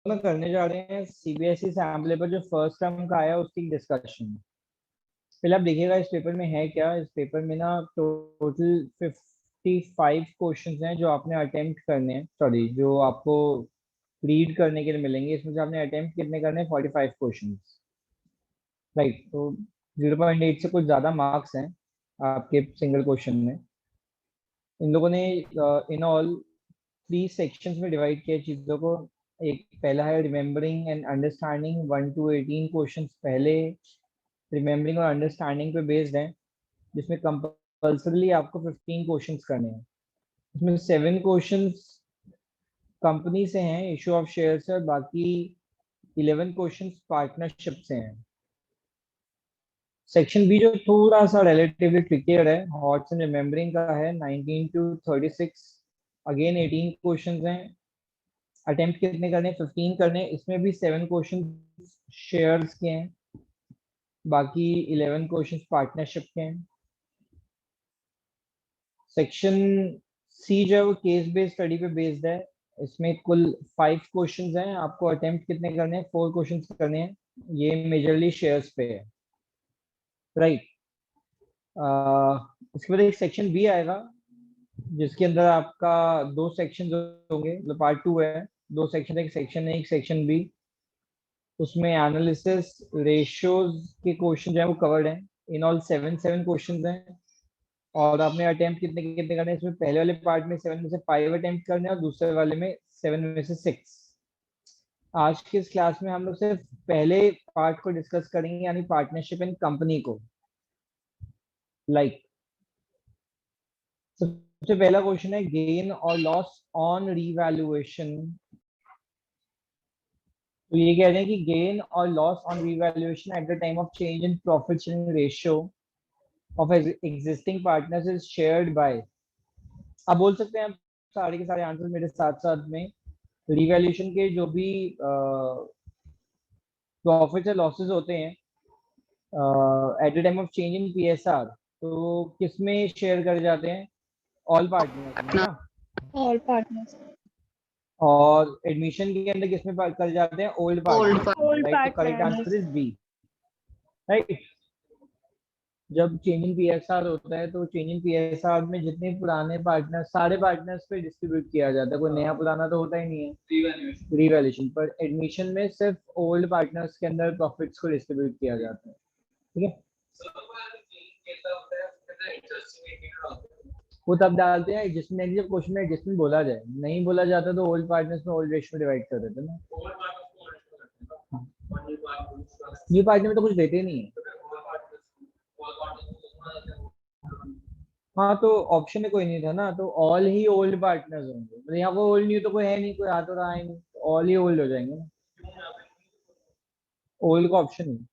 ना करने जा रहे हैं सीबीएसई सैम्पल पेपर जो फर्स्ट टर्म का आया उसकी डिस्कशन। पहले आप देखिएगा इस पेपर में है क्या। इस पेपर में ना टोटल 55 क्वेश्चंस हैं जो आपने अटेम्प्ट करने हैं, सॉरी जो आपको रीड करने के लिए मिलेंगे। इसमें से आपने अटेम्प्ट कितने करने हैं? 45 क्वेश्चंस, राइट। तो 0.8 से कुछ ज़्यादा मार्क्स हैं आपके सिंगल क्वेश्चन में। इन लोगों ने इन ऑल 3 सेक्शंस में डिवाइड किया चीज़ों को। एक पहला है remembering and understanding, 1 to 18 questions पहले रिमेम्बरिंग और अंडरस्टैंडिंग पे बेस्ड है, जिसमें कंपल्सरली आपको 15 क्वेश्चंस करने हैं। इसमें 7 क्वेश्चंस कंपनी से हैं, इशू ऑफ शेयर से, और बाकी 11 क्वेश्चंस पार्टनरशिप से हैं। सेक्शन बी जो थोड़ा सा रिलेटिवली ट्रिकियर है, हॉट्स एंड रिमेम्बरिंग का है, 19 to 36, अगेन 18 क्वेश्चंस हैं। अटेम्प्ट कितने करने? 15 करने। इसमें भी 7 क्वेश्चन शेयर्स के हैं, बाकी 11 क्वेश्चन पार्टनरशिप के हैं। सेक्शन सी जो है वो केस बेस्ड स्टडी पे बेस्ड है। इसमें कुल 5 क्वेश्चंस हैं, आपको अटेम्प्ट कितने करने हैं? 4 क्वेश्चंस करने हैं। ये मेजरली शेयर्स पे है, राइट। उसके बाद एक सेक्शन बी आएगा जिसके अंदर आपका 2 सेक्शन होंगे, मतलब पार्ट 2 है। 2 सेक्शन, एक सेक्शन ए एक सेक्शन बी। उसमें एनालिसिस रेशियोज के क्वेश्चन जो है वो कवर्ड हैं। इन ऑल 7 क्वेश्चन हैं, और आपने अटेम्प्ट कितने कितने करने हैं? इसमें पहले वाले पार्ट में 7 में से 5 अटेम्प्ट करने हैं, और दूसरे वाले में 7 में से 6। आज की इस क्लास में हम लोग सिर्फ पहले पार्ट को डिस्कस करेंगे, यानी पार्टनरशिप इन कंपनी को। लाइक सबसे पहला क्वेश्चन है गेन और लॉस ऑन रीवैल्यूएशन। तो ये कह रहे हैं कि गेन और loss on revaluation eight the time of change in profit sharing ratio of existing partners is shared by. आप बोल सकते हैं सारे के सारे आंसर मेरे साथ साथ में। रिवैल्यूएशन के जो भी प्रॉफिट्स और लॉसेस होते हैं eight the time of change in PSR, तो किसमें शेयर कर जाते हैं? ऑल पार्टनर्स में, है ना। All partners. और एडमिशन के अंदर किसमें कर जाते हैं? Old partners, old right. तो correct answer partners. Is B, right. जब चेंज इन पीएसआर होता है तो चेंज इन पीएसआर में जितने पुराने पार्टनर, सारे पार्टनर्स पे डिस्ट्रीब्यूट किया जाता है, कोई नया पुराना तो होता ही नहीं है रिवैल्यूएशन पर। एडमिशन में सिर्फ ओल्ड पार्टनर्स के अंदर प्रॉफिट्स को डिस्ट्रीब्यूट किया जाता है, ठीक है। वो तब डालते हैं जिसमें जब क्वेश्चन में एडजस्टमेंट बोला जाए, नहीं बोला जाता तो ओल्ड पार्टनर्स में ओल्ड रेशियो डिवाइड कर देते हैं ना। न्यू पार्टनर में तो कुछ देते ही नहीं है। हाँ तो ऑप्शन में कोई नहीं था ना, तो ऑल ही ओल्ड पार्टनर्स होंगे। मतलब यहाँ को ओल्ड न्यू तो कोई है नहीं, कोई आ तो रहा है नहीं, ऑल ही ओल्ड हो जाएंगे ना। ओल्ड का ऑप्शन नहीं।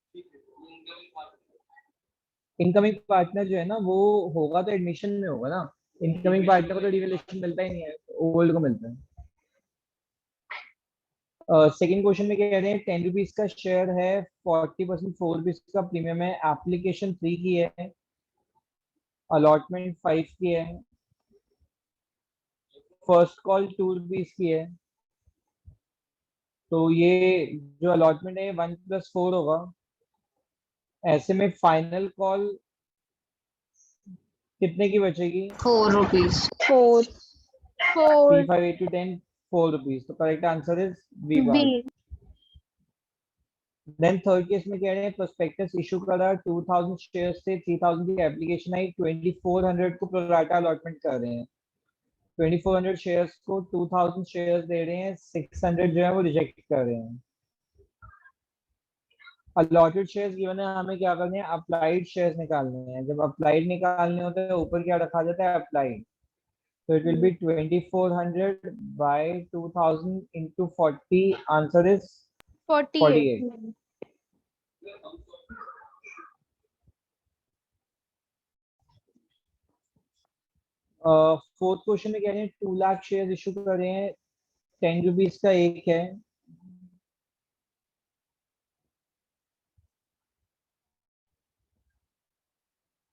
इनकमिंग पार्टनर जो है ना वो होगा तो एडमिशन में होगा ना। इनकमिंग पार्टनर को तो डिवेल्यूशन मिलता ही नहीं है, ओल्ड को मिलता है। सेकंड क्वेश्चन में कह रहे हैं 10 रुपीज का शेयर है, 40% 4 रुपीज का प्रीमियम है, एप्लीकेशन 3 की है, अलॉटमेंट 5 की है, फर्स्ट कॉल 2 रुपीज की है। तो ये जो अलॉटमेंट है 1+4 होगा। ऐसे में फाइनल कॉल कितने की बचेगी? 4 rupees. 4 3, 4 5, 8 to 10, 4 rupees. तो correct answer is B B. Part. Then third case में कह रहे हैं प्रोस्पेक्टस इशू करा, 2000 शेयर से 3000 की एप्लीकेशन आई, 2400 को प्रोराटा अलॉटमेंट कर रहे हैं। 2400 शेयर्स को 2000 शेयर्स दे रहे हैं, 600 जो है वो रिजेक्ट कर रहे हैं। अलॉटेड शेयर्स गिवन है, हमें क्या करने हैं? अप्लाइड शेयर्स निकालने हैं। जब अप्लाइड निकालने होते हैं ऊपर क्या रखा जाता है? अप्लाइड। तो it will be 2400 by 2000 into 40, answer is 48। 48। Fourth question में कह रहे हैं 2 लाख शेयर इशू कर रहे हैं, 10 रुपीज का एक है।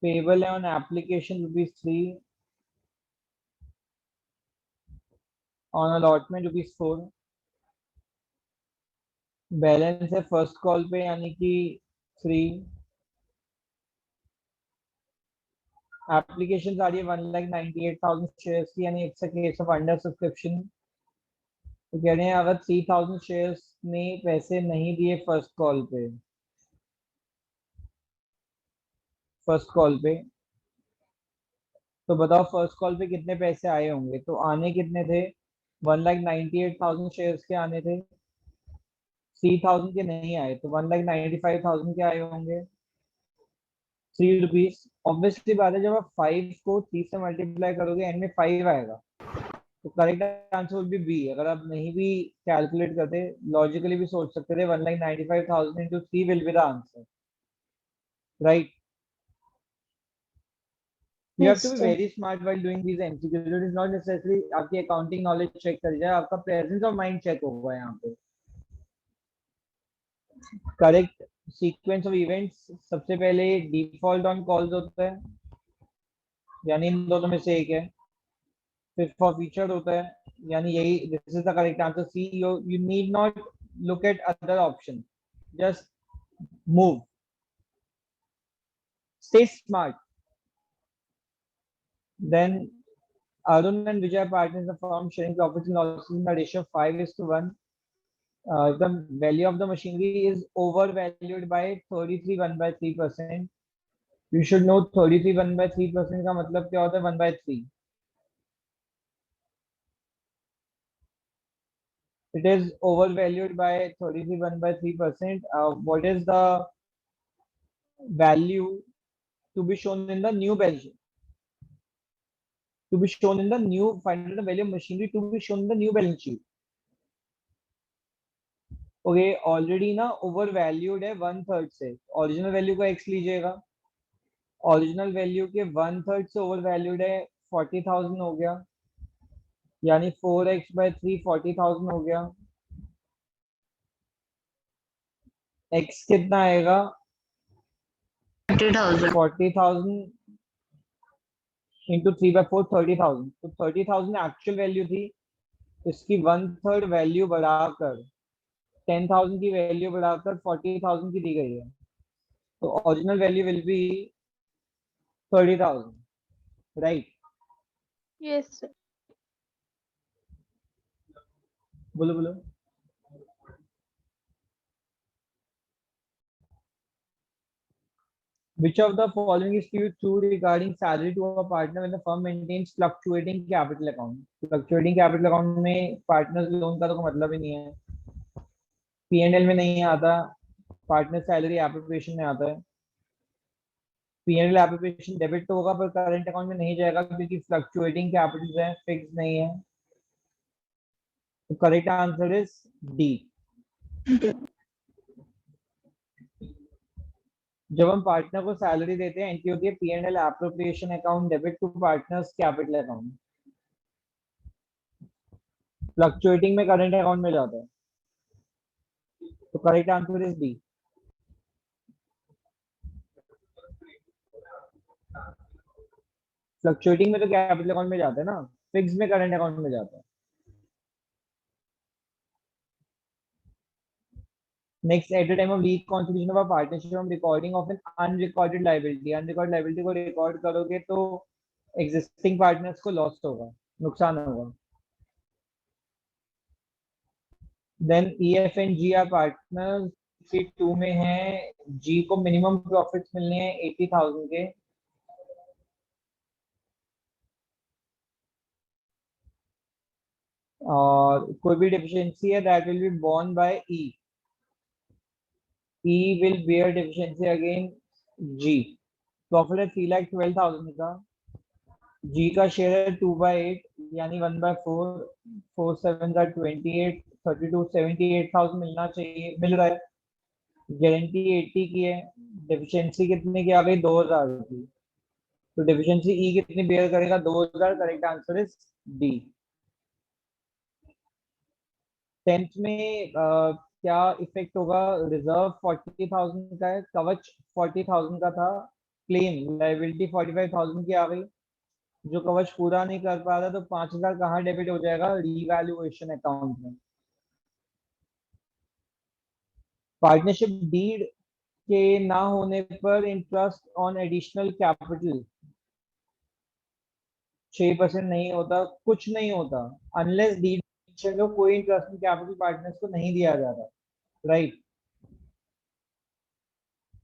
पेबल है on application ₹3, on allotment ₹4। Balance है फर्स्ट कॉल पे यानी कि 3। एप्लीकेशन आ रही है 1,98,000 शेयर्स की, यानी it's a case of under subscription. तो कह रहे हैं अगर 3,000 शेयर्स ने पैसे नहीं दिए फर्स्ट कॉल पे तो बताओ फर्स्ट कॉल पे कितने पैसे आए होंगे। तो आने कितने थे, 1,98,000 शेयर्स के आने थे, 3,000 के नहीं आए, तो 1,95,000 के आए होंगे, ₹3। ऑब्वियसली बात है, जब आप 5 को 3 से मल्टीप्लाई करोगे एंड में 5 आएगा, तो correct answer would be B. अगर आप नहीं भी कैलकुलेट करते, लॉजिकली भी सोच सकते थे 1,95,000 into 3 will be the answer, right. You have to Yes, be sir. very smart while doing these MCQs. It is not necessarily आपकी अकाउंटिंग नॉलेज चेक कर जाए, आपका प्रेजेंस ऑफ माइंड चेक होगा यहाँ पे। करेक्ट सीक्वेंस ऑफ इवेंट्स, सबसे पहले default on calls होता है, यानी इन दोनों में से एक है। फिर फॉर फीचर होता है, यानी यही, this is the correct answer C. You need not look at other option, just move, stay smart. Then Arun and Vijay partners the firm sharing profits and losses in the ratio of 5:1. If the value of the machinery is overvalued by 33 1/3%, you should know 33 1/3% का मतलब क्या होता है, 1/3। It is overvalued by 33 1/3%. What is the value to be shown in the new balance sheet? To be shown in the new, find the value of machinery to be shown in the new balance sheet. Okay, already ना over valued है 1/3 से, original value का x लीजिएगा, original value के 1/3 से over valued है 40,000 हो गया, यानी 4x/3 40,000 हो गया। x कितना आएगा, 30,000. 40,000 इंटू 3/4 30,000। तो 30,000 एक्चुअल वैल्यू थी, इसकी 1/3 वैल्यू बढ़ाकर 10,000 की वैल्यू बढ़ाकर 40,000 की दी गई है, तो original value will be 30,000, right. Yes, sir. बोलो बोलो। Which of the following is true regarding salary to a partner when the firm maintains fluctuating capital account? Fluctuating capital account में partners लोन का तो कोई मतलब ही नहीं है, P&L में नहीं आता, पार्टनर सैलरी एप्रोप्रिएशन में आता है। P&L एप्रोप्रिएशन डेबिट तो होगा पर करंट अकाउंट में नहीं जाएगा क्योंकि फ्लक्चुएटिंग कैपिटल है, फिक्स नहीं है। तो करेक्ट आंसर इज डी। जब हम पार्टनर को सैलरी देते हैं, एंट्री होती है P&L appropriation account debit to partners capital account, fluctuating में करंट अकाउंट में जाता है। तो correct answer is D. Fluctuating में तो कैपिटल अकाउंट में जाता है ना, फिक्स में करंट अकाउंट में जाता है। Next, at the time of reconstitution of a partnership हम recording of an unrecorded liability, unrecorded liability को रिकॉर्ड करोगे तो एग्जिस्टिंग पार्टनर्स को लॉस होगा, नुकसान होगा। Then EF and G are partners, sheet 2 में है, G को मिनिमम प्रॉफिट्स मिलने हैं 80,000 के, और कोई भी डिफिशियंसी है that will be borne by E। E will bear deficiency against G। Profit है 3,12,000 का, G का शेयर है 2/8 यानी 1/4, 4 7 का 28, 32 78,000 मिलना चाहिए, मिल रहा है। गारंटी 80 की है, डेफिशिएंसी कितने की आ गई, 2,000 की। तो डेफिशिएंसी ई कितनी बेयर करेगा, 2,000। Correct answer is D. 10th में क्या इफेक्ट होगा, रिजर्व 40,000 का है, कवच 40,000 का था, क्लेम लाइबिलिटी 45,000 की आ गई। जो कवच पूरा नहीं कर पा रहा तो 5,000 कहाँ डेबिट हो जाएगा, रीवैल्यूएशन अकाउंट में। पार्टनरशिप डीड के ना होने पर इंटरेस्ट ऑन एडिशनल कैपिटल 6% नहीं होता, कुछ नहीं होता अनलेस डीड को कोई इंटरेस्ट कैपिटल पार्टनर्स को नहीं दिया जाता, right.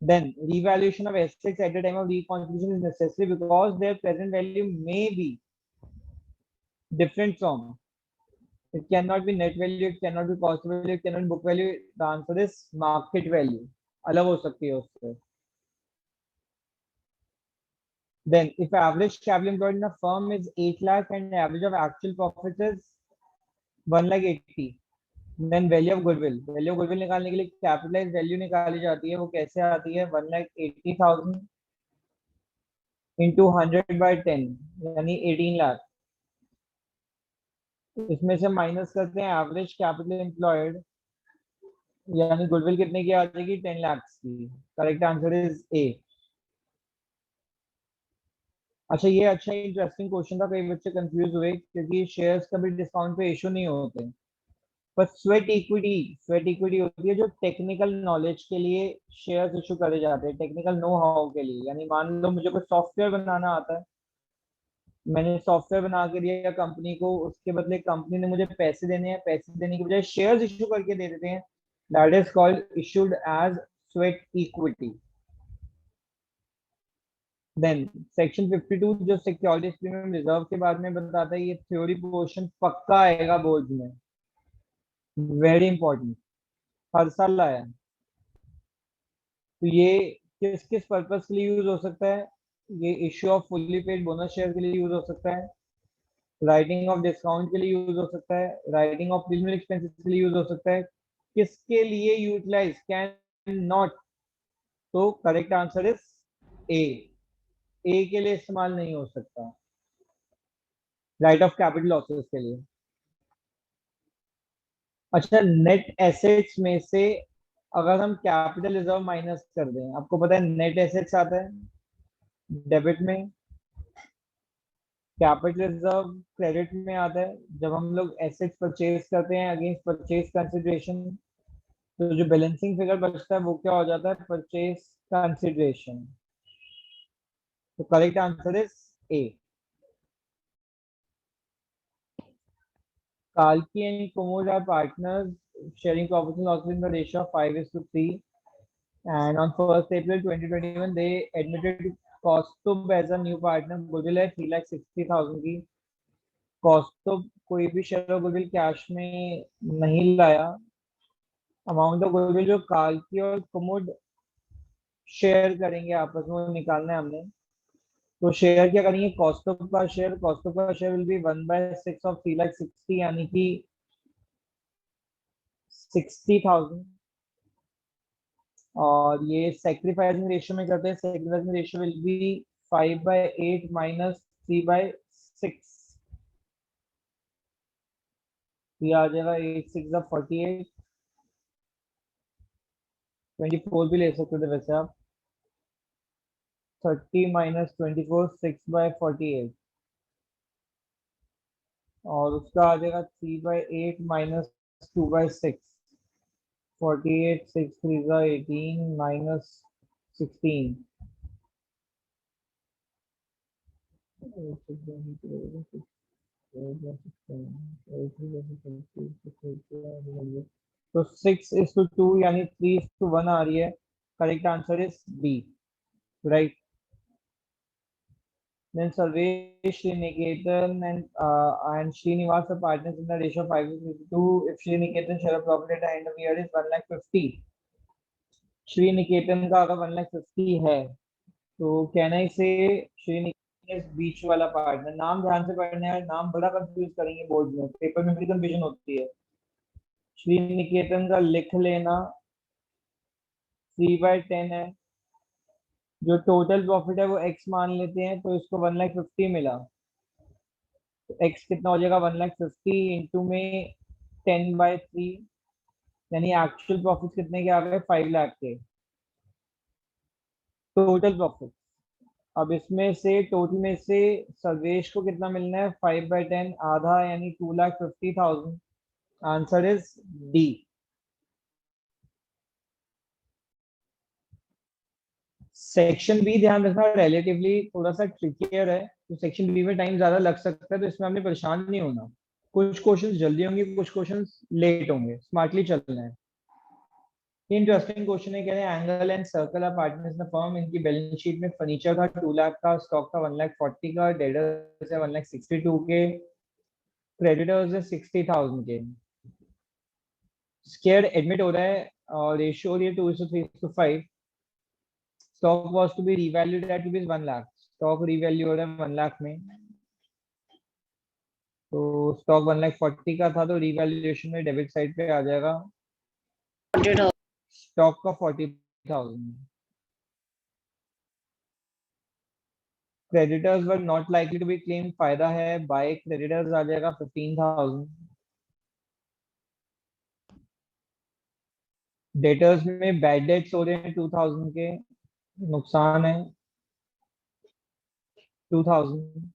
Then revaluation of assets at the time of reconstitution is necessary because their present value may be different from. It cannot be net value, it cannot be cost value, it cannot be book value. The answer is market value. अलग हो सकती है उससे. Then, if average capital employed in a firm is 8 lakh and the average of actual profits is 1 lakh 80, then value of goodwill. Value of goodwill निकालने के लिए capitalized value निकाली जाती है. वो कैसे आती है? 1 lakh 80,000 into 100 by 10, यानी 18 लाख. इसमें से माइनस करते हैं एवरेज कैपिटल एम्प्लॉयड, यानी गुडविल कितने की आ जाएगी? 10 लाख की. करेक्ट आंसर इज ए. अच्छा, ये अच्छा इंटरेस्टिंग क्वेश्चन था. कई बच्चे कंफ्यूज हुए क्योंकि शेयर्स कभी डिस्काउंट पे इशू नहीं होते. पर स्वेट इक्विटी होती है जो टेक्निकल नॉलेज के लिए शेयर्स इशू करे जाते हैं, टेक्निकल नो हाउ के लिए. यानी मान लो मुझे कोई सॉफ्टवेयर बनाना आता है, मैंने सॉफ्टवेयर बना के दिया कंपनी को, उसके बदले कंपनी ने मुझे पैसे देने हैं, पैसे देने के बजाय शेयर्स इशू करके दे देते हैं. That is called issued as sweat equity. Then section 52 जो सिक्योरिटीज प्रीमियम रिजर्व के बारे में बताता है, ये थ्योरी पोर्शन पक्का आएगा बोर्ड में, वेरी इंपॉर्टेंट, हर साल आया. तो ये किस किस पर्पज के लिए यूज हो सकता है? ये issue off fully paid bonus share के लिए यूज हो सकता है, राइटिंग ऑफ डिस्काउंट के लिए यूज हो सकता है, राइटिंग ऑफ प्रीलिमिनरी एक्सपेंसेस के लिए यूज हो सकता है. किसके लिए यूटिलाइज कैन नॉट? तो करेक्ट आंसर इज ए. ए के लिए इस्तेमाल नहीं हो सकता, राइट ऑफ कैपिटल लॉसेस के लिए. अच्छा, नेट एसेट्स में से अगर हम कैपिटल रिजर्व माइनस कर दें, आपको पता है नेट एसेट्स आता है डेबिट में, कैपिटल रिजर्व क्रेडिट में आता है. जब हम लोग एसेट्स परचेज करते हैं अगेंस्ट परचेज कंसिडरेशन, तो जो बैलेंसिंग फिगर बचता है वो क्या हो जाता है? Purchase consideration. तो correct answer is A. Kalki and Kumud are partners sharing profits and losses in the ratio of 5:3. And on 1st April 2021, they admitted Kostub as a new partner. Goodwill है 3,60,000 की. Kostub कोई भी share of goodwill cash में नहीं लाया. Amount of goodwill जो काल्की और कुमुद share करेंगे आपस में, वो निकालना है हमने. तो शेयर क्या करेंगे? कॉस्ट ऑफ का शेयर विल बी 1/6 ऑफ 3,60,000, यानी कि 60,000. और ये सेक्रीफाइसिंग रेशियो में करते हैं. Sacrificing ratio will be 5/8 minus 3/6. ये आ जाएगा 8 6 48. 24 भी ले सकते थे वैसे आप. 30 माइनस 24 6/48. और उसका आ जाएगा 3/8 माइनस 2/6. 48 6 3 18 माइनस 16. तो 6:2 यानी 3:1 आ रही है. Correct answer is B, right. Then Sarvesh, Sriniketan and Srinivas are partners in the ratio of 5:2. If Sriniketan share of profit at the end of the year is 1,50,000, Shriniketan का अगर 1,50,000 है, तो कहना इसे श्रीनिकेतन बीच वाला पार्टनर. नाम ध्यान से पढ़ना है, नाम बड़ा कंफ्यूज करेंगे बोर्ड में, पेपर में भी कंफ्यूजन होती है. श्रीनिकेतन का लिख लेना 3/10 है. जो टोटल प्रॉफिट है वो एक्स मान लेते हैं, तो इसको 1,50,000 मिला. तो एक्स कितना हो जाएगा? 1,50,000 इंटू में 10/3, यानी एक्चुअल प्रॉफिट कितने के आ गए? 5 लाख के टोटल प्रॉफिट. अब इसमें से टोटल में से सर्वेश को कितना मिलना है? 5/10 आधा, यानी 2,50,000. Answer is D. Section B ध्यान रखना रिलेटिवली थोड़ा सा ट्रिकियर है, तो सेक्शन बी में टाइम ज्यादा लग सकता है, तो इसमें हमने परेशान नहीं होना। कुछ क्वेश्चंस जल्दी होंगे, कुछ क्वेश्चंस लेट होंगे, स्मार्टली चलना है। इंटरेस्टिंग क्वेश्चन है, कह रहे हैं angle and circle are partners in the firm. इनकी बैलेंस शीट में फर्नीचर था 2 लाख का, स्टॉक था 1,40,000 का, डेटर्स है 1,62,000 के, क्रेडिटर्स है 60,000 के। स्केयर एडमिट हो रहा है और रेशियो हो रही है 2:3:5। Stock was to be revalued at rupees 1 lakh. Stock revalue हो रहा है 1 लाख में, तो स्टॉक 1,40,000 का था, तो रीवैल्यूएशन में डेबिट साइड पे आ जाएगा स्टॉक का 40,000। Creditors were not likely to be claim, फायदा है बाय क्रेडिटर्स आ जाएगा 15,000। डेटर्स में बैड डेट्स हो रहे हैं 2,000 के, नुकसान है 2,000।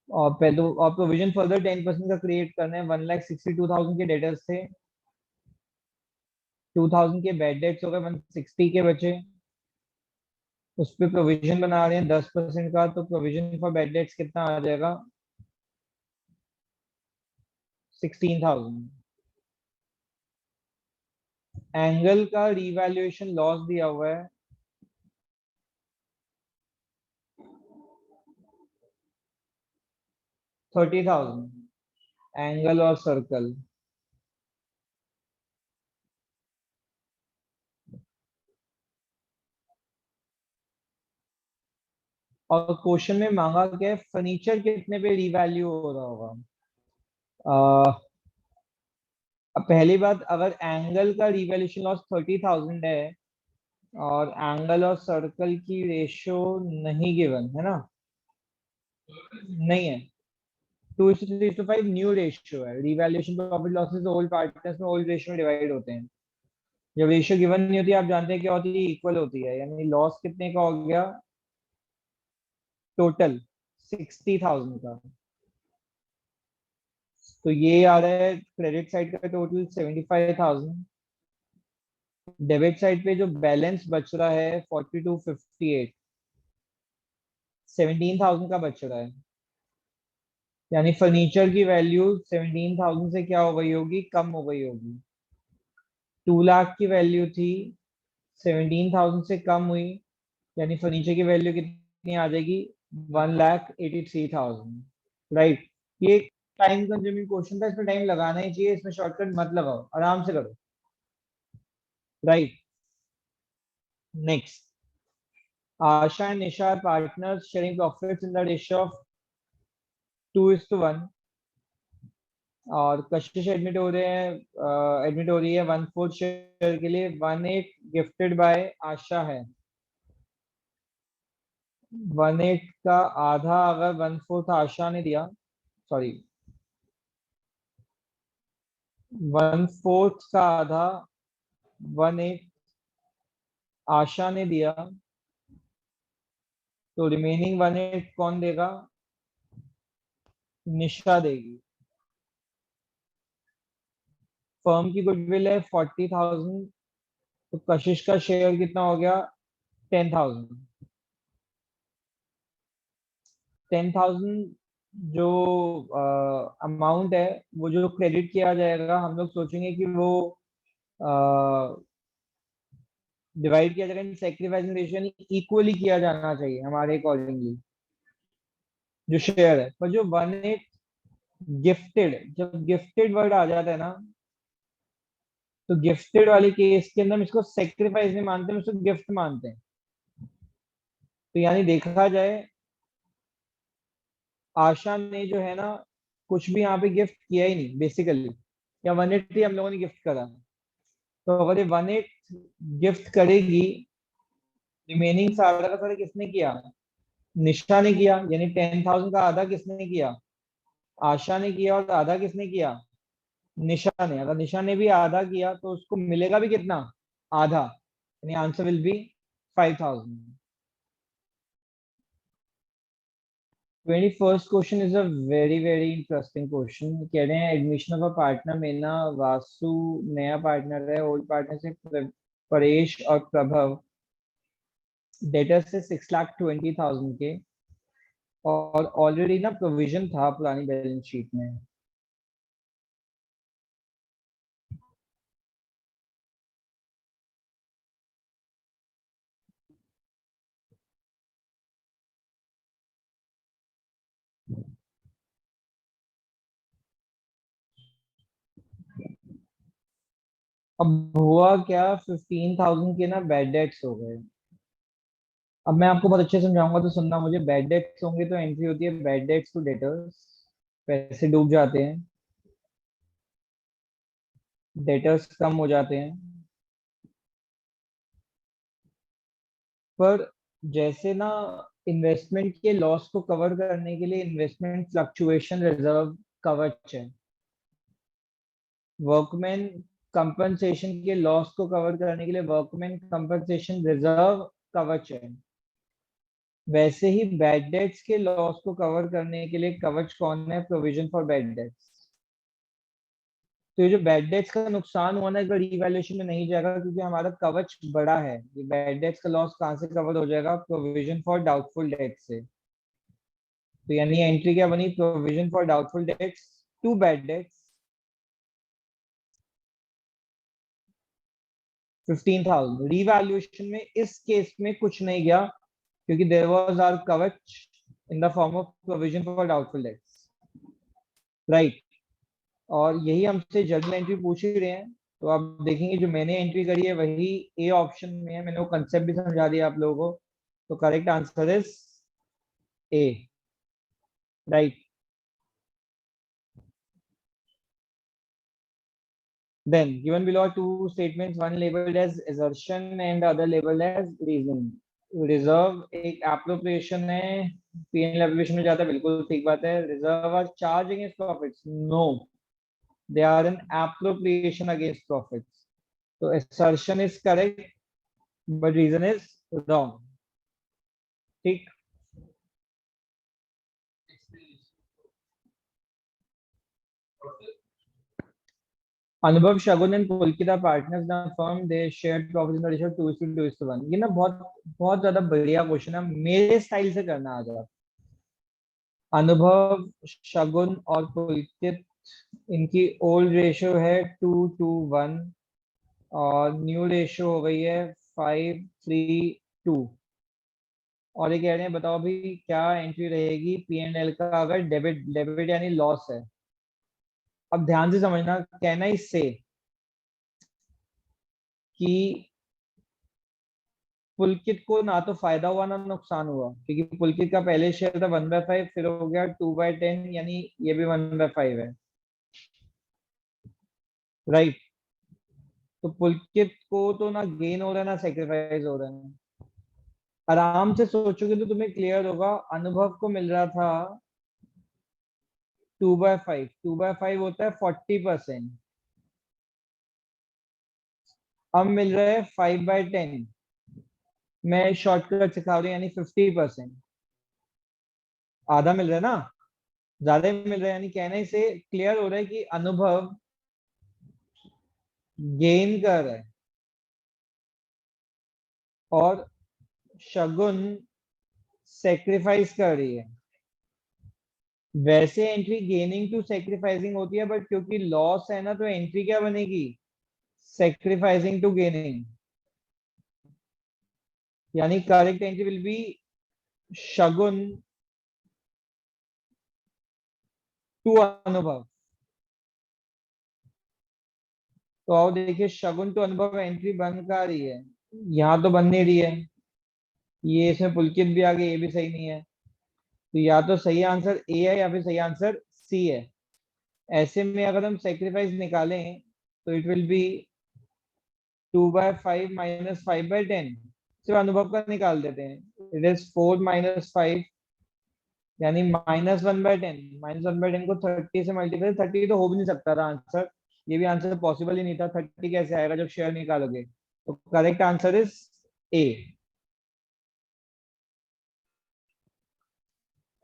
और पहले और प्रोविजन फर्दर 10% का क्रिएट करना है। 1,62,000 के डेटर्स थे, 2,000 के बैड डेट्स हो गए, 160 के बचे, उस पर प्रोविजन बना रहे हैं 10% का, तो प्रोविजन फॉर बैड डेट्स कितना आ जाएगा 16,000। एंगल का रीवैल्यूएशन लॉस दिया हुआ है 30,000, एंगल और सर्कल। और क्वेश्चन में मांगा क्या है, फर्नीचर कितने पे रीवैल्यू हो रहा होगा। अब पहली बात, अगर एंगल का रीवैल्यूएशन लॉस 30,000 है और एंगल और सर्कल की रेशियो नहीं गिवन है ना, नहीं है, 2:3:5 न्यू रेशियो है। Revaluation profit losses old partners में ओल्ड रेशियो में डिवाइड होते हैं। जब रेशियो गिवन नहीं होती, आप जानते हैं क्या होती है, इक्वल होती है, यानी लॉस कितने का हो गया टोटल 60,000 का। तो ये आ रहा है क्रेडिट साइड का टोटल 75,000, डेबिट साइड पे जो बैलेंस बच रहा है 4258, 17,000 का बच रहा है। यानी फर्नीचर की वैल्यू 17,000 से क्या हो गई होगी, कम हो गई होगी। 2 लाख की वैल्यू थी, 17,000 से कम हुई, यानी फर्नीचर की वैल्यू कितनी आ जाएगी 1,83,000। राइट। ये टाइम कंज्यूमिंग क्वेश्चन था, इसमें टाइम लगाना ही चाहिए, इसमें शॉर्टकट मत लगाओ, आराम से करो। Right. Next, Asha and Nisha partners sharing profits in the ratio of 2:1। और कशिश एडमिट हो रहे हैं, एडमिट हो रही है 1/4 शेयर के लिए, 1/8 गिफ्टेड बाय आशा है। 1/8 का आधा अगर 1/4 आशा ने दिया, सॉरी 1/4 का आधा 1/8 आशा ने दिया, तो रिमेनिंग 1/8 कौन देगा, निशा देगी। फर्म की गुडविल है 40,000, तो कशिश का शेयर कितना हो गया 10,000। 10,000 जो अमाउंट है, वो जो क्रेडिट किया जाएगा, हम लोग सोचेंगे कि वो डिवाइड किया जाएगा इन सेक्रीफाइसिंग रेशियो, यानी इक्वली किया जाना चाहिए हमारे अकॉर्डिंगली जो शेयर है। पर जो 1/8 गिफ्टेड, जब गिफ्टेड वर्ड आ जाता है ना, तो गिफ्टेड वाले केस के अंदर हम इसको सेक्रीफाइस नहीं मानते, हम इसको गिफ्ट मानते हैं। तो यानी देखा जाए, आशा ने जो है ना कुछ भी यहाँ पे गिफ्ट किया ही नहीं बेसिकली, या 1/8 ही हम लोगों ने गिफ्ट करा। तो अगर ये 1/8 गिफ्ट करेगी, रिमेनिंग सारा का सारा किसने किया, निशा ने किया, यानी 10,000 का आधा किसने किया, आशा ने किया, और आधा किसने किया, निशा ने। अगर निशा ने भी आधा किया तो उसको मिलेगा भी कितना, आधा, यानी answer will be 5,000। 21st question is a very very interesting question. कह रहे हैं admission of a partner Meena Vasu नया पार्टनर है, ओल्ड पार्टनर से परेश और प्रभव डेटर्स से 6,20,000 के, और ऑलरेडी ना प्रोविजन था पुरानी बैलेंस शीट में। अब हुआ क्या, 15,000 के ना बैड डेट्स हो गए। अब मैं आपको बहुत अच्छे से समझाऊंगा तो सुनना, मुझे बैड डेट्स होंगे तो एंट्री होती है बैड डेट्स टू डेटर्स, पैसे डूब जाते हैं, डेटर्स कम हो जाते हैं। पर जैसे ना इन्वेस्टमेंट के लॉस को कवर करने के लिए इन्वेस्टमेंट फ्लक्चुएशन रिजर्व कवच है, वर्कमैन कंपनसेशन के लॉस को कवर करने के लिए वर्कमैन कंपनसेशन रिजर्व कवच है। वैसे ही बैड डेट्स के लॉस को कवर करने के लिए कवच कौन है, प्रोविजन फॉर बैड डेट्स। तो ये जो बैड डेट्स का नुकसान हुआ ना, अगर रिवैल्यूएशन में नहीं जाएगा क्योंकि हमारा कवच बड़ा है, ये बैड डेट्स का लॉस कहाँ से कवर हो जाएगा, प्रोविजन फॉर डाउटफुल डेट से। तो यानी एंट्री क्या बनी, provision for doubtful debts to bad debts 15,000। Revaluation में इस केस में कुछ नहीं गया क्योंकि देयर वाज आवर कवच in the form of provision for doubtful dates, right. और यही हमसे जर्नल एंट्री पूछ ही रहे हैं, तो आप देखेंगे जो मैंने एंट्री करी है वही ए ऑप्शन में है। मैंने वो कंसेप्ट भी समझा दिया आप लोगों को, तो correct answer is A, right. Then, given below are two statements, one labeled as assertion and the other labeled as reason. Reserve एक एप्रोप्रिएशन है, पीएनएल एप्रोप्रिएशन में जाता है, बिल्कुल ठीक बात है। Reserve are charge against profits, no, they are an appropriation against profits. तो assertion is correct but reason is wrong, ठीक। Anubhav, Shagun and Pulkita partners the firm, they shared profit in the ratio 2:1। ये ना बहुत बहुत ज्यादा बढ़िया क्वेश्चन है, मेरे स्टाइल से करना आज आप। अनुभव, शगुन और पुलकित, इनकी ओल्ड रेशियो है 2:1 और न्यू रेशियो हो गई है 5:3। और ये कह रहे हैं बताओ भी क्या एंट्री रहेगी पी एंड एल का अगर डेबिट डेबिट यानी लॉस है। अब ध्यान से समझना, कहना इससे कि पुलकित को ना तो फायदा हुआ ना नुकसान हुआ, क्योंकि पुलकित का पहले शेयर था 1/5, फिर हो गया 2/10, यानी ये भी 1/5 है, राइट। तो पुलकित को तो ना गेन हो रहा है ना सेक्रीफाइस हो रहा है। आराम से सोचोगे तो तुम्हें क्लियर होगा, अनुभव को मिल रहा था 2/5, 2/5 होता है 40%, अब मिल रहा है 5/10। मैं शॉर्टकट सिखा रही हूँ, यानी 50%, आधा मिल रहा है ना, ज्यादा मिल रहा है। यानी कहने से क्लियर हो रहा है कि अनुभव गेन कर रहा है और शगुन सेक्रीफाइस कर रही है। वैसे एंट्री गेनिंग टू सेक्रीफाइसिंग होती है, बट क्योंकि लॉस है ना तो एंट्री क्या बनेगी, सेक्रीफाइसिंग टू गेनिंग। यानी correct entry will be Shagun to Anubhav. तो आओ देखिए, शगुन टू अनुभव एंट्री बन का रही है, यहाँ तो बन नहीं रही है, ये इसमें पुलकित भी आ गई, ये भी सही नहीं है। तो या तो सही आंसर ए है या फिर सही आंसर सी है। ऐसे में अगर हम सेक्रीफाइस निकालें तो इट विल बी 2/5 माइनस 5/10। सिर्फ अनुभव का निकाल देते हैं, इट इज 4 - 5, यानी -1/10। -1/10 को 30 से मल्टीप्लाई, 30 तो हो भी नहीं सकता था आंसर, ये भी आंसर पॉसिबल ही नहीं था। 30 कैसे आएगा जब शेयर निकालोगे। तो correct answer is A.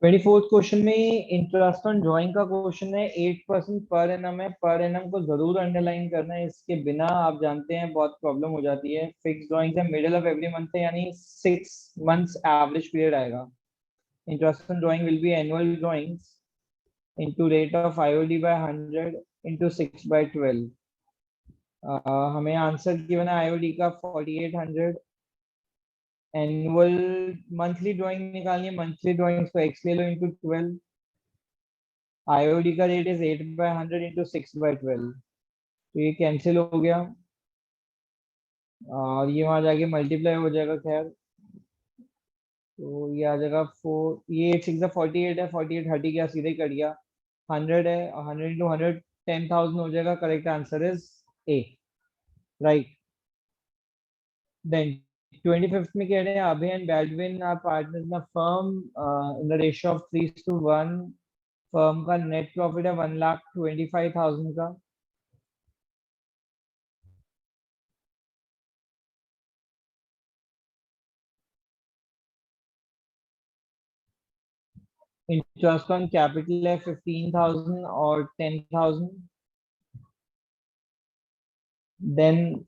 24th question में इंटरेस्ट ऑन ड्राइंग का क्वेश्चन है। 8% पर एनम है। पर एनम को जरूर अंडरलाइन करना है, इसके बिना आप जानते हैं बहुत प्रॉब्लम हो जाती है। फिक्स ड्राइंग है, मिडिल ऑफ एवरी मंथ है, यानी 6 months एवरेज पीरियड आएगा। Interest on drawing will be annual drawings into rate of IOD by 100 into 6 by 12। हमें आंसर गिवन है IOD का 4800। एनुअल मंथली ड्राइंग निकालनी है, मंथली ड्राइंग्स को x ले लो इंटू 12। IOD का रेट इज 8/100 इंटू 6/12, तो ये कैंसिल हो गया और ये वहां जाके मल्टीप्लाई हो जाएगा। खैर, तो ये आ जाएगा 4, ये 8 6 48 है, 48 हट गया, सीधे ही कट गया। 100 है और 100 इंटू 100 10,000 हो जाएगा। Correct answer is A, right. Then 25th में कह रहे हैं Abhay and Baldwin are partners in a firm in the ratio of 3:1। Firm का नेट प्रॉफिट है 1,25,000 का। इंटरेस्ट ऑन कैपिटल है 15,000 और 10,000। देन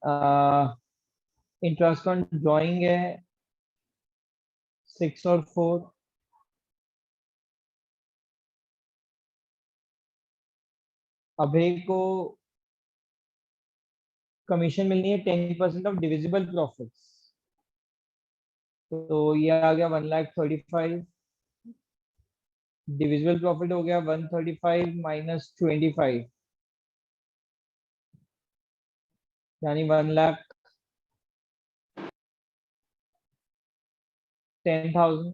इंटरेस्ट ऑन ड्राइंग है 6 और 4। अभय को कमीशन मिलनी है 10% ऑफ डिविजिबल प्रॉफिट्स, तो ये आ गया 1,35,000। डिविजिबल प्रॉफिट हो गया 135 माइनस 25, यानी 1,10,000।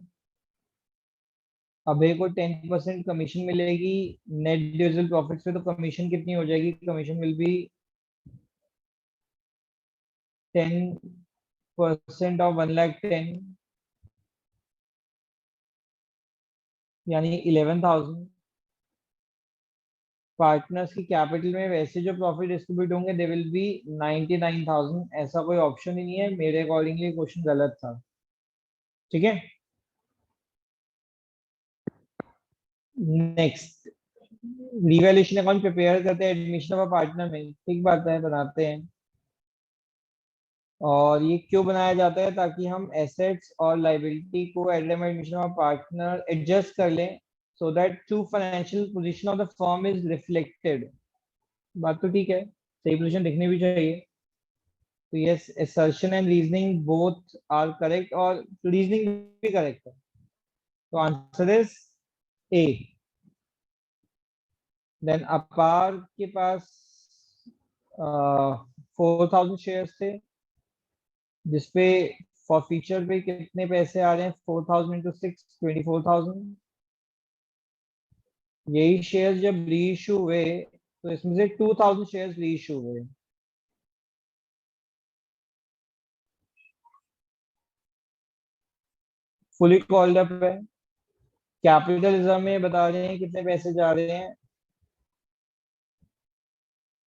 अभय को 10% कमीशन मिलेगी नेट डिविजिबल प्रॉफिट से, तो कमीशन कितनी हो जाएगी? कमीशन विल बी 10% ऑफ 1,10,000, यानी 11,000। पार्टनर्स की कैपिटल में वैसे जो प्रॉफिट डिस्ट्रीब्यूट होंगे दे विल बी 99,000। ऐसा कोई ऑप्शन ही नहीं है, मेरे अकॉर्डिंगली क्वेश्चन गलत था। ठीक है, नेक्स्ट रिवैल्यूएशन अकाउंट प्रिपेयर करते हैं एडमिशन ऑफ पार्टनर में। ठीक बात है, बनाते हैं। और ये क्यों बनाया जाता है? ताकि हम एसेट्स और लाइबिलिटी को at time admission of partner adjust कर लें, so that true financial position of the firm is reflected. बात तो ठीक है, सही पोजीशन दिखनी भी चाहिए। तो yes, assertion and reasoning both are correct, और रीजनिंग भी करेक्ट है, तो आंसर इज ए। देन अपार के पास 4,000 शेयर्स थे, जिसपे फॉर फ्यूचर पे कितने पैसे आ रहे हैं? 4,000 इंटू 6 24,000। यही शेयर्स जब री इशू हुए तो इसमें से 2,000 शेयर्स री इशू हुए। फुली कॉल्ड अप है। कैपिटल रिजर्व में बता रहे हैं कितने पैसे जा रहे हैं?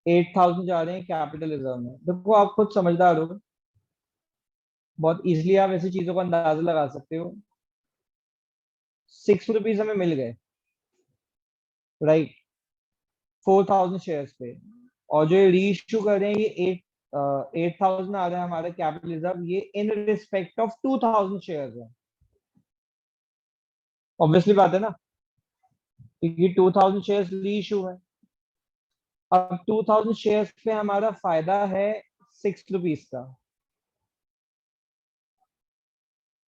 8,000 जा रहे हैं कैपिटल रिजर्व में। देखो, आप खुद समझदार हो, बहुत इजीली आप ऐसी चीजों का अंदाजा लगा सकते हो। 6 रुपीज हमें मिल गए, राइट, 4,000 शेयर्स पे। और जो री इश्यू कर रहे हैं ये 8,000 आ रहा है हमारा कैपिटल रिजर्व, ये इन रिस्पेक्ट ऑफ 2,000 शेयर्स है। ऑब्वियसली बात है ना, क्योंकि 2,000 शेयर्स री इशू है। अब 2,000 शेयर्स पे हमारा फायदा है 6 रुपीज का।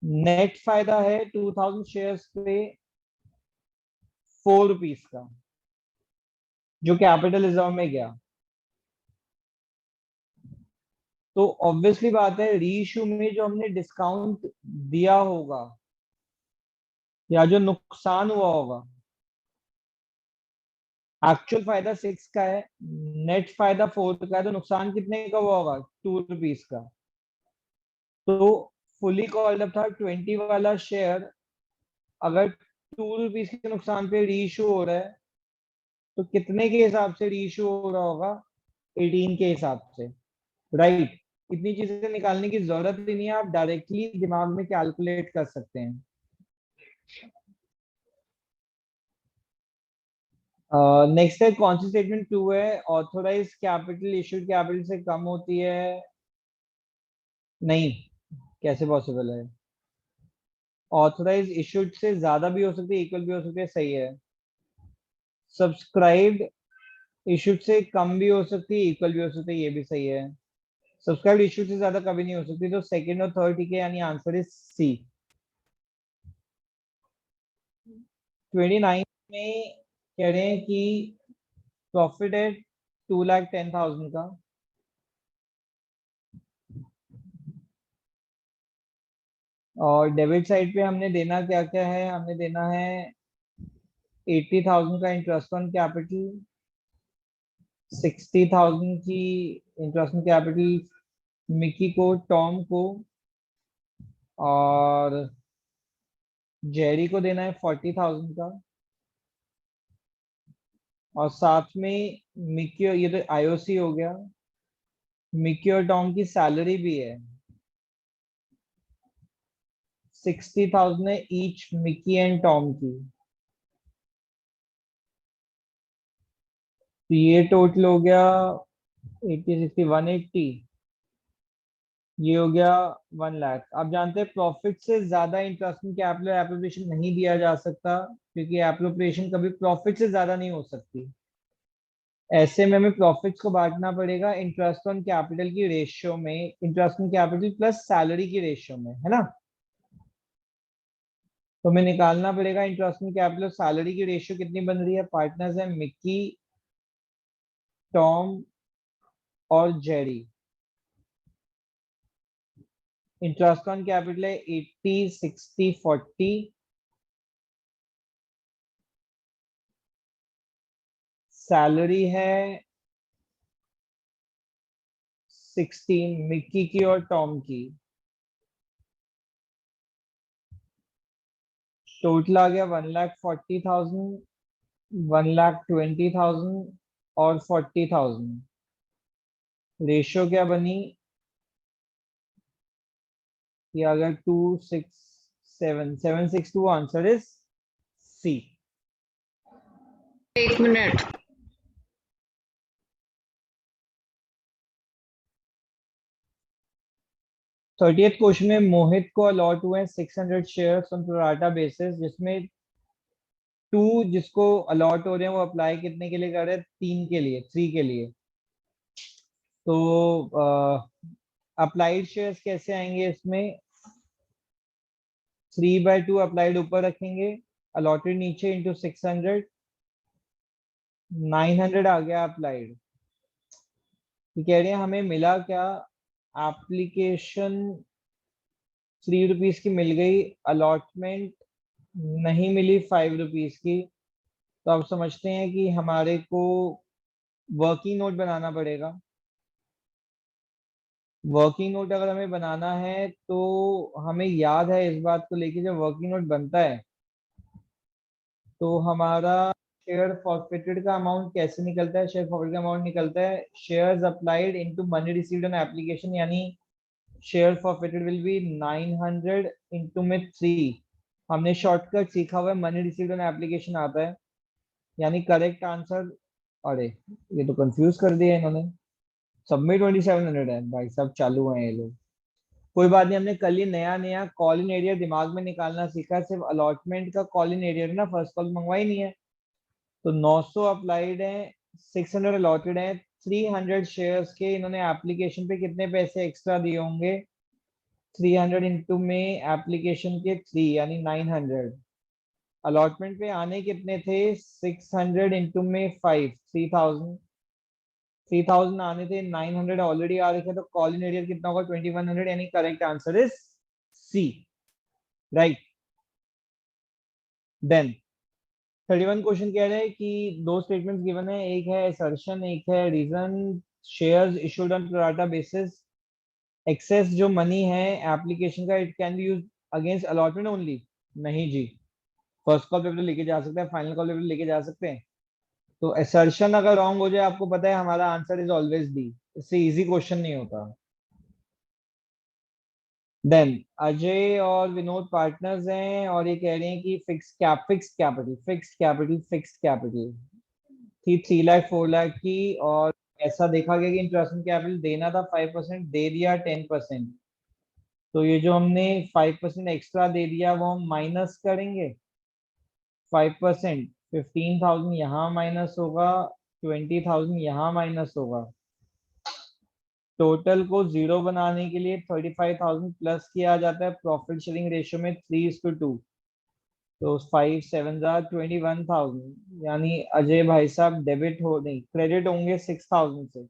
नेट फायदा है 2,000 शेयर्स पे 4 रुपीज का, जो कैपिटल रिजर्व में गया। तो ऑब्वियसली बात है, री इशू में जो हमने डिस्काउंट दिया होगा या जो नुकसान हुआ होगा, एक्चुअल फायदा 6 का है, नेट फायदा 4 का है, तो नुकसान कितने का हुआ होगा? 2 रुपीज का। तो फुली कॉल्ड अप था 20 वाला शेयर, अगर 2 रुपीज के नुकसान पे री इशू हो रहा है, तो कितने के हिसाब से री इशू हो रहा होगा? 18 के हिसाब से, राइट। इतनी चीजें निकालने की जरूरत ही नहीं है, आप डायरेक्टली दिमाग में कैलकुलेट कर सकते हैं। नेक्स्ट है कौन सी स्टेटमेंट ट्रू है? ऑथोराइज कैपिटल इशूड कैपिटल से कम होती है? नहीं, कैसे पॉसिबल है? ऑथोराइज इशूड से ज्यादा भी हो सकती है, इक्वल भी हो सकती है, सही है। सब्सक्राइब्ड इशूड से कम भी हो सकती है, इक्वल भी हो सकती है, ये भी सही है। सब्सक्राइब्ड इशूड से ज्यादा कभी नहीं हो सकती, तो सेकंड और थर्ड ठीक है, यानी आंसर इज सी। 29 में कह रहे हैं कि प्रॉफिट है 2,10,000 का, और डेबिट साइड पे हमने देना क्या क्या है? हमने देना है 80,000 का इंटरेस्ट ऑन कैपिटल, 60,000 की इंटरेस्ट ऑन कैपिटल मिकी को, टॉम को, और जेरी को देना है 40,000 का, और साथ में मिकी, ये तो आईओसी हो गया, मिकी और टॉम की सैलरी भी है 60,000 है ईच, मिकी एंड टॉम की। तो ये टोटल हो गया 80, 60, 180, ये हो गया 1 लाख। आप जानते हैं प्रॉफिट से ज्यादा इंटरेस्ट कैपिटल एप्रोप्रिएशन नहीं दिया जा सकता, क्योंकि एप्रोप्रिएशन कभी प्रॉफिट से ज्यादा नहीं हो सकती। ऐसे में हमें प्रॉफिट्स को बांटना पड़ेगा इंटरेस्ट ऑन कैपिटल की रेशियो में, interest on capital plus salary की रेशियो में, है ना? तो हमें निकालना पड़ेगा इंटरेस्ट ऑन कैपिटल और सैलरी की रेशियो कितनी बन रही है। पार्टनर्स है मिक्की, टॉम और जेरी। इंटरेस्ट ऑन कैपिटल है 80, 60, 40, सैलरी है 16 मिक्की की और टॉम की। टोटल आ गया 1,40,000, 1,20,000 और 40,000। रेशियो क्या बनी? कि अगर 267 answer is C. 1 minute. 30th question में मोहित को अलॉट हुए हैं 600 शेयर्स ऑन प्रोराटा बेसिस, जिसमें 2 जिसको अलॉट हो रहे हैं वो अप्लाई कितने के लिए कर रहे हैं? 3 के लिए, 3 के लिए। तो अप्लाइड शेयर्स कैसे आएंगे इसमें? 3/2 अप्लाइड ऊपर रखेंगे, अलॉटेड नीचे, इंटू 600, 900 आ गया अप्लाइड। ये कह रहे हैं हमें मिला क्या? एप्लीकेशन 3 रुपीज की मिल गई, अलॉटमेंट नहीं मिली 5 रुपीज की। तो अब समझते हैं कि हमारे को वर्किंग नोट बनाना पड़ेगा। वर्किंग नोट अगर हमें बनाना है तो हमें याद है इस बात को लेके, जब वर्किंग नोट बनता है तो हमारा शेयर फॉरफिटेड का अमाउंट कैसे निकलता है? शेयर फॉरफिटेड का अमाउंट निकलता है shares applied into money received on application, यानी share forfeited will be 900 into में 3। हमने शॉर्टकट सीखा हुआ है, मनी रिसीव्ड ऑन एप्लीकेशन आता है, यानी करेक्ट आंसर। अरे, ये तो कंफ्यूज कर दिया इन्होंने। सब में 2,700 है भाई, सब चालू हैं ये लोग। कोई बात नहीं, हमने कल ही नया नया कॉल इन एरिया दिमाग में निकालना सीखा। सिर्फ अलॉटमेंट का कॉल इन एरिया ना, फर्स्ट कॉल मंगवाई नहीं है। तो 900 अप्लाइड है, 600 अलॉटेड है, 300 शेयर्स के इन्होंने एप्लीकेशन पे कितने पैसे एक्स्ट्रा दिए होंगे? 300 इंटू में एप्लीकेशन के 3, यानी 900। अलॉटमेंट पे आने कितने थे? 600 इंटू में 5, 3,000। 3,000 आने थे, 900 ऑलरेडी आ रखे, तो कॉल इन एरियर कितना होगा? 2,100, यानी correct answer is C. Right. Then 31 question कह रहे हैं कि 2 स्टेटमेंट्स गिवन है, एक है असर्शन, एक है reason. Shares issued on pro rata basis, excess जो मनी है एप्लीकेशन का, it can be use against allotment only. नहीं जी, फर्स्ट कॉल पेपर लेके जा सकते हैं, फाइनल कॉल पेपर लेके जा सकते हैं। तो असर्शन अगर रॉन्ग हो जाए, आपको पता है हमारा आंसर इज ऑलवेज डी। इससे इजी क्वेश्चन नहीं होता। देन अजय और विनोद पार्टनर्स हैं, और ये कह रहे हैं कि फिक्स कैपिटल, फिक्स कैपिटल। थी 3 लाख 4 लाख की, और ऐसा देखा गया कि इंटरेस्ट कैपिटल देना था 5%, दे दिया 10%। तो ये जो हमने 5% एक्स्ट्रा दे दिया वो हम माइनस करेंगे। 5%, 15,000 यहाँ माइनस होगा, 20,000 यहाँ माइनस होगा। टोटल को जीरो बनाने के लिए 35,000 प्लस किया जाता है प्रॉफिट शेयरिंग रेशियो में 3:2। तो 5 7 21,000, यानी अजय भाई साहब डेबिट हो नहीं क्रेडिट होंगे 6,000 से।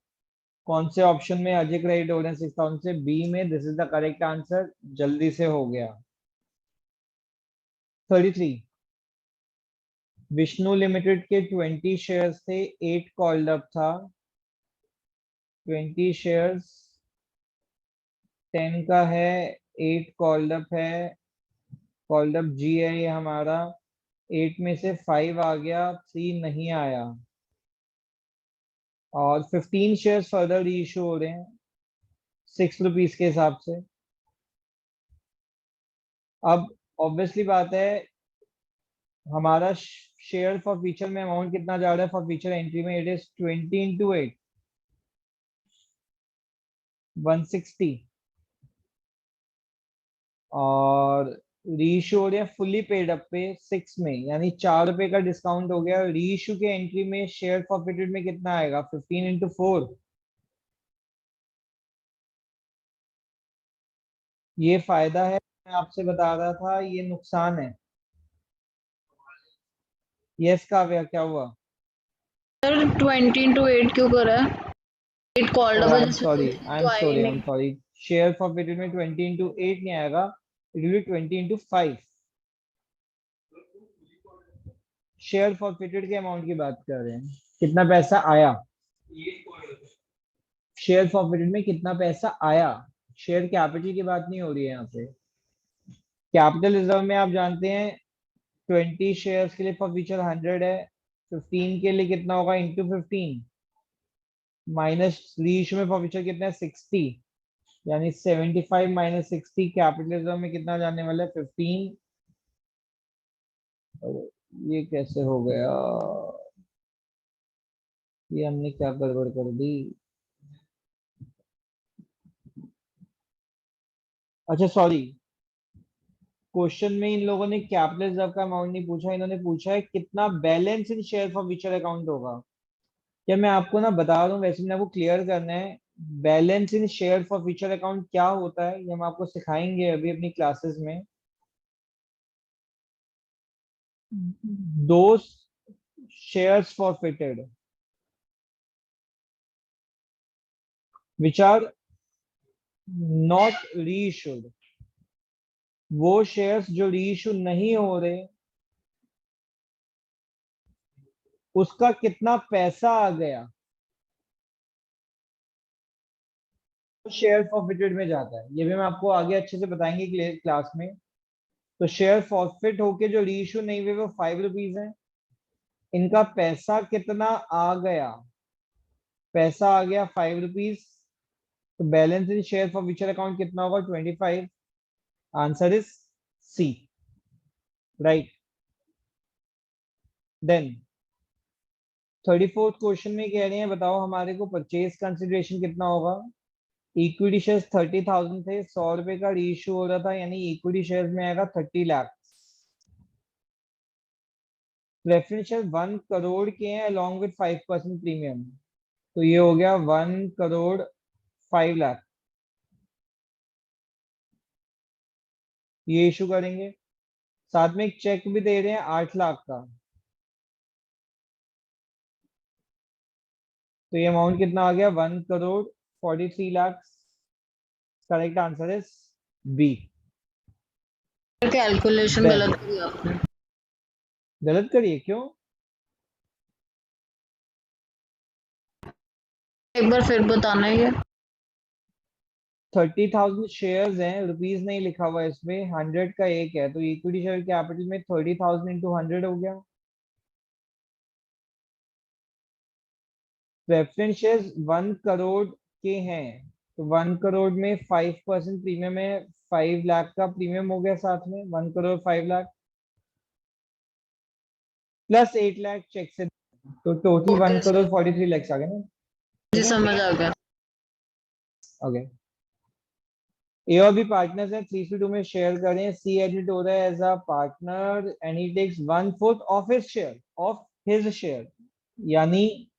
कौन से ऑप्शन में अजय क्रेडिट हो रहे हैं 6,000 से? बी में। This is the correct answer, जल्दी से हो गया। 33, विष्णु लिमिटेड के 20 शेयर्स थे, 8 कॉल्ड अप था। 20 शेयर्स, 10 का है, 8 कॉल्ड अप है। कॉल्ड अप जी है ये हमारा। 8 में से 5 आ गया, 3 नहीं आया, और 15 शेयर्स फर्दर री इशू हो रहे हैं 6 रुपीज के हिसाब से। अब ऑब्वियसली बात है, हमारा शेयर फॉर फ्यूचर में अमाउंट कितना जा रहा है फॉर फ्यूचर एंट्री में? It is 20 × 8, 160। और रीइशू हो रहा है फुल्ली पेड अप पे 6 में, यानी 4 रुपए का डिस्काउंट हो गया। रीइशू के एंट्री में शेयर फॉरफिटेड में कितना आएगा? 15 × 4। ये फायदा है, मैं आपसे बता रहा था, ये नुकसान है। यस काव्या, क्या हुआ? सर 20 × 8 क्यों करा है? 8 कॉल्ड ओ अप आई है एम जिसमें सॉरी, से आई तो एम आए ही सॉरी, आई एम नहीं। सॉरी। शेयर फॉरफिटेड में 20 × 8 नहीं आएगा, it will B 20 × 5। Share forfeited के अमाउंट की बात कर रहे हैं, कितना पैसा आया शेयर फॉरफिटेड में, कितना पैसा आया। शेयर कैपिटल की बात नहीं हो रही है यहाँ पे। कैपिटल रिजर्व में आप जानते हैं 20 शेयर्स के लिए फॉर फ्यूचर 100 है, 15 के लिए कितना होगा? इंटू 15 माइनस रीइशू में फॉर फ्यूचर कितना है? 60, यानी 75 माइनस 60। कैपिटल रिजर्व में कितना जाने वाला है? 15। ये कैसे हो गया? ये हमने क्या गड़बड़ कर दी? अच्छा सॉरी, क्वेश्चन में इन लोगों ने कैपिटल रिजर्व का अमाउंट नहीं पूछा, इन्होंने पूछा है कितना balance in share for future account होगा। क्या मैं आपको ना बता रहा हूँ, वैसे मैंने आपको क्लियर करना है। Balance in share for future account क्या होता है, ये हम आपको सिखाएंगे अभी अपनी क्लासेस में। दो shares forfeited which are not reissued, वो शेयर्स जो रीइशू नहीं हो रहे, उसका कितना पैसा आ गया तो शेयर फॉरफिटेड में जाता है। ये भी हम आपको आगे अच्छे से बताएंगे क्लास में। तो शेयर फॉरफिट होके जो रीइशू नहीं हुए वो 5 रुपीज है। इनका पैसा कितना आ गया? पैसा आ गया 5 रुपीज। तो balance in share for future account कितना होगा? 25। Answer is C, right. Then 34th question में कह रहे हैं, बताओ हमारे को परचेज कंसिडरेशन कितना होगा। इक्विटी शेयर्स 30,000 थे, 100 रुपए का रीइशू हो रहा था, यानी इक्विटी शेयर्स में आएगा 30 लाख। प्रेफरेंस शेयर 1 करोड़ के हैं अलॉन्ग विद 5% प्रीमियम, तो ये हो गया 1,05,00,000। ये इशू करेंगे, साथ में एक चेक भी दे रहे हैं 8 लाख का। तो ये अमाउंट कितना आ गया? 1,43,00,000। Correct answer is B. Calculation then गलत करी आपने। गलत करिए, क्यों? एक बार फिर बताना ही है। 30,000 शेयर्स हैं, रुपीज नहीं लिखा हुआ है इसमें, 100 का एक है, तो इक्विटी शेयर कैपिटल में 30,000 इंटू 100 हो गया। प्रेफरेंस शेयर्स 1 करोड़ के हैं, तो 1 करोड़ में 5% प्रीमियम है, 5 लाख का प्रीमियम हो गया साथ में, 1 करोड़ 5 लाख प्लस 8 लाख चेक से। तो total 1 Okay, crore sir. 43 lakhs आ गए ना. जी ठीक है. समझ आ गया. ओके. ए और बी पार्टनर्स हैं, 3:2 में शेयर करें. सी एडिट हो रहा है as a partner and he takes 1/4 of his share, of his share. यानी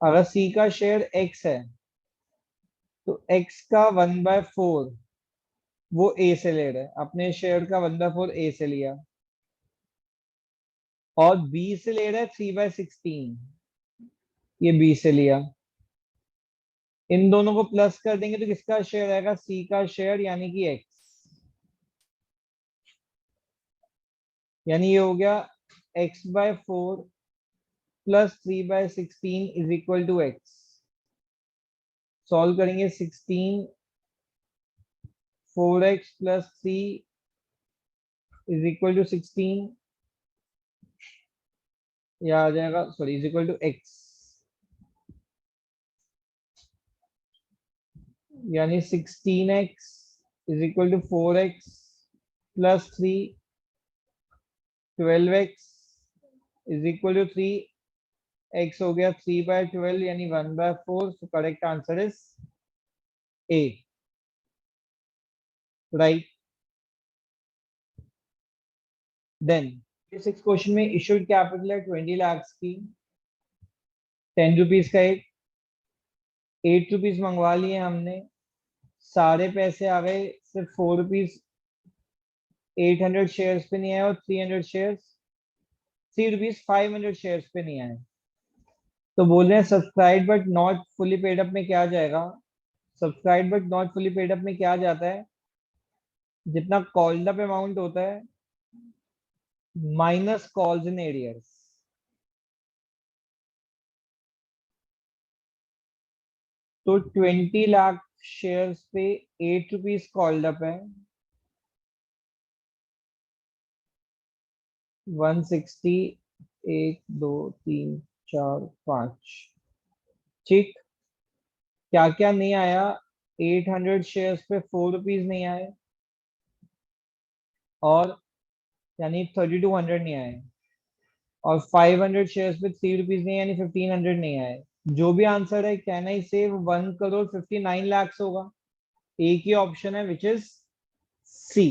अगर सी का शेयर एक्स है तो एक्स का 1/4 वो ए से ले रहा है, अपने शेयर का 1/4 ए से लिया, और बी से ले रहा है 3/16, ये बी से लिया. इन दोनों को प्लस कर देंगे तो किसका शेयर आएगा? सी का शेयर, यानी कि एक्स. यानी ये हो गया x/4 plus 3/16 is equal to x. Solve करेंगे. 16 4x plus 3 is equal to 16, या आ जाएगा, sorry, is equal to x. यानी 16x is equal to 4x plus 3, 12x is equal to 3. x हो गया 3/12 यानी 1/4. So correct answer is A. Right. Then 6 question में issued capital है 20 lakhs की. 10 रुपीज का एक, 8 रुपीज मंगवा लिए हमने. सारे पैसे आ गए, सिर्फ 4 रुपीज 800 शेयर्स पे नहीं आए, और 300 शेयर्स 3 रुपीज 500 शेयर्स पे नहीं आए. तो बोल रहे हैं subscribe but not fully paid up में क्या जाएगा? Subscribe but not fully paid up में क्या जाता है? जितना कॉल्ड अप अमाउंट होता है माइनस कॉल्स इन एरियर्स. तो 20 लाख शेयर्स पे 8 रुपीज कॉल्ड अप है, 160, 1 2 3 4 5. ठीक. क्या क्या नहीं आया? 800 शेयर्स पे 4 रुपीज नहीं आए, और यानी 3200 नहीं आए, और 500 शेयर्स पे 3 रुपीज नहीं, यानी 1500 नहीं आए. जो भी आंसर है कहना ही से 1 करोड़ 59 lakhs होगा. एक ही ऑप्शन है विच इज सी.